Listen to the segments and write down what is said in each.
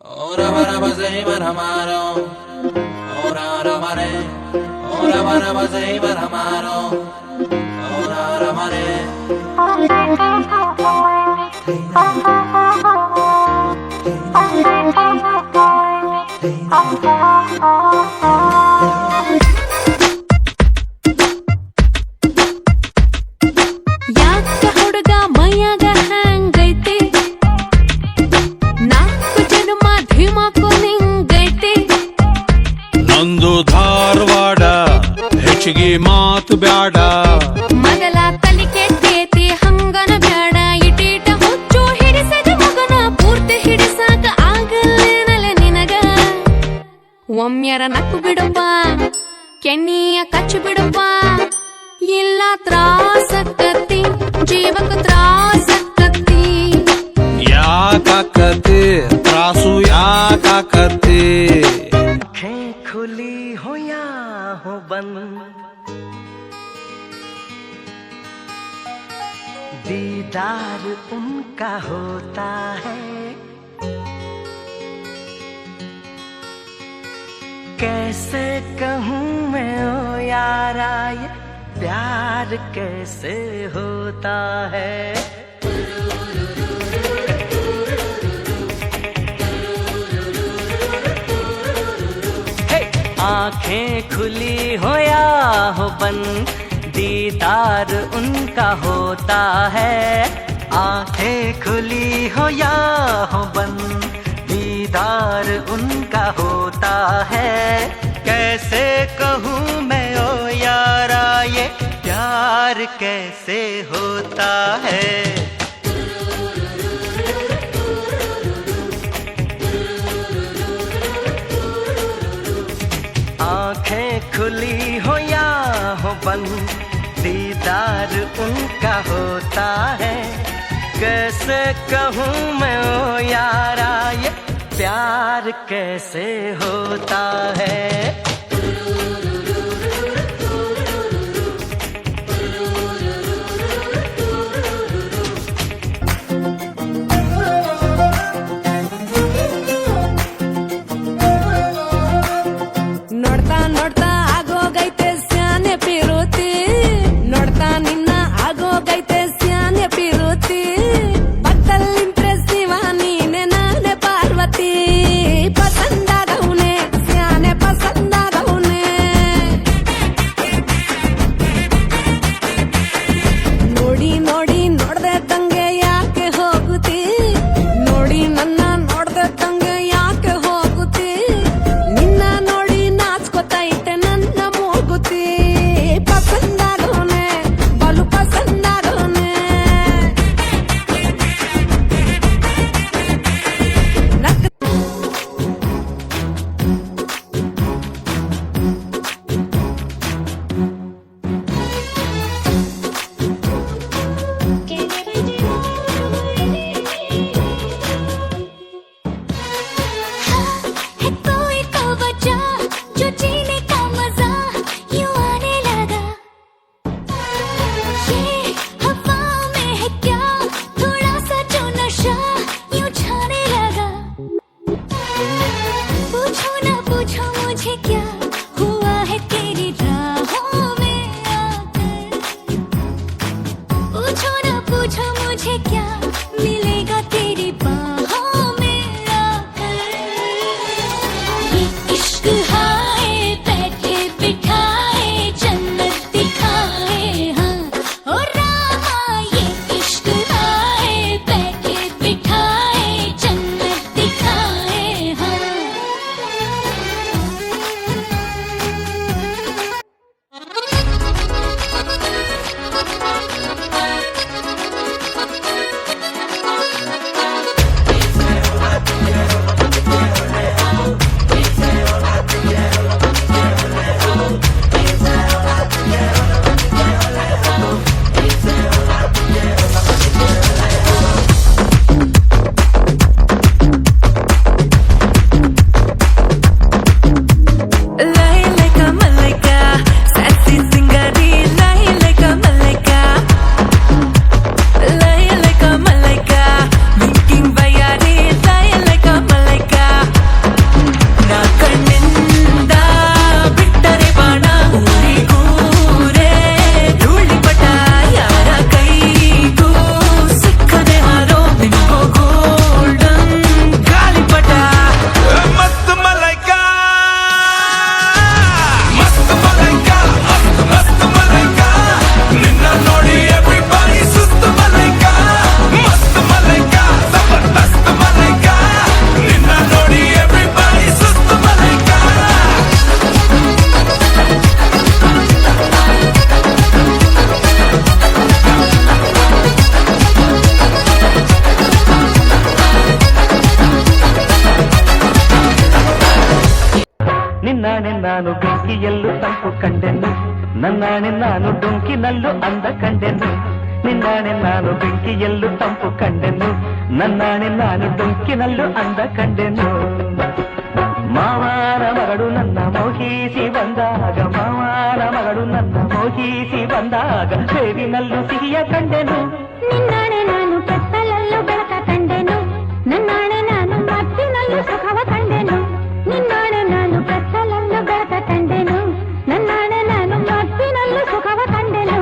Ora bara bazai baramaro, ora ramare, ora bara bazai baramaro, ora ramare. ಯಾಕ ಹುಡುಗ ಮೈಯಾಗ ಹ್ಯಾಂಗೈತಿ ನಾಲ್ಕು ಜನ್ಮ ಧಿಮಾಕು ನಿಂಗೈತಿ ನಂದು ಧಾರವಾಡ ಹೆಚ್ಚಿಗೆ ಮಾತು ಬ್ಯಾಡ ಮೊದಲ ತಲಿ ಕೆಟ್ಟೇತಿ ಹಂಗನ ಬ್ಯಾಡ ಇಟೀಟ ಹುಚ್ಚು ಹಿಡಿಸದ ಮಗನ ಪೂರ್ತಿ ಹಿಡಿಸಾಕ ಆಗಲ್ಲೇನಲೆ ನಿನಗ ಒಮ್ಮೆರ ನಕ್ಕು ಬಿಡಪ್ಪ ಕೆನ್ನಿಯ ಕಚ್ಚು ಬಿಡಪ್ಪ ಇಲ್ಲ ತ್ರಾಸಕ್ಕತ್ತಿ ಜೀವಕ್ಕೆ ತ್ರಾಸಕ್ಕತ್ತಿ ಯಾಕಾಕತಿ ತ್ರಾಸು ಯಾಕಾಕತಿ आँखें खुली हो या हो बंद दीदार उनका होता है कैसे कहूँ मैं ओ यारा ये प्यार कैसे होता है आंखें खुली हो या हो बंद दीदार उनका होता है आंखें खुली हो या हो बंद दीदार उनका होता है कैसे कहूँ मैं ओ यारा ये प्यार कैसे होता है आंखें खुली हो या हो बंद दीदार उनका होता है कैसे कहूँ मैं ओ यारा ये प्यार कैसे होता है ನೋಡ್ತಾ ನೋಡ್ತಾ ಆಗೋಗೈತೆ ಸ್ಯಾನೆ ಪಿರುತಿ ನೋಡ್ತಾ ನಿನ್ನ ಆಗೋಗೈತೆ ಸ್ಯಾನೆ ಪಿರುತಿ ಪಕ್ಕದಲ್ಲಿಂತ್ರೆ ಶಿವ ನೀನೆ ನಾನೆ ಪಾರ್ವತಿ ಪಸಂದಾಗವ್ನೆ ಸ್ಯಾನೆ ಪಸಂದ ಬೆಂಕಿಯಲ್ಲೂ ತಂಪು ಕಂಡೆನು ನನ್ನಾಣೆ ನಾನು ಡೊಂಕಿನಲ್ಲೂ ಅಂದ ಕಂಡೆನು ನಿನ್ನಾಣೆ ನಾನು ಬೆಂಕಿಯಲ್ಲೂ ತಂಪು ಕಂಡೆನು ನನ್ನಾಣೆ ನಾನು ಡೊಂಕಿನಲ್ಲೂ ಅಂದ ಕಂಡೆನು ಮಾವಾರ ಮಗಳು ನನ್ನ ಮೋಹಿಸಿ ಬಂದಾಗ ಮಾವಾರ ಮಗಳು ನನ್ನ ಮೋಹಿಸಿ ಬಂದಾಗ ಬೇವಿನಲ್ಲೂ ಸಿಹಿಯ ಕಂಡೆನು ನಿನ್ನಾಣೆ ನಾನು ಕತ್ತಲಲ್ಲೂ ಬೆಳಕ ಕಂಡೆನು ನನ್ನಾಣೆ ನಾನು ಮತ್ತಿನಲ್ಲೂ ಸುಖವ ಕಂಡೆನು ನಿನ್ನಾಣೆ ನಾನು ಕತ್ತಲಲ್ಲೂ ಬೆಳಕ ಕಂಡೆನು ನನ್ನಾಣೆ ನಾನು ಮತ್ತಿನಲ್ಲೂ ಸುಖವ ಕಂಡೆನು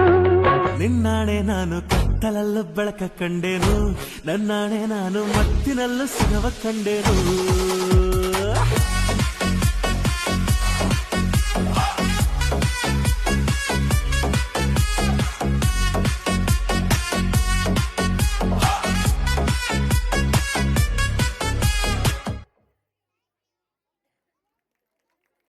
ನಿನ್ನಾಣೆ ನಾನು ಕತ್ತಲಲ್ಲೂ ಬೆಳಕ ಕಂಡೆನು ನನ್ನಾಣೆ ನಾನು ಮತ್ತಿನಲ್ಲೂ ಸುಖವ ಕಂಡೆನು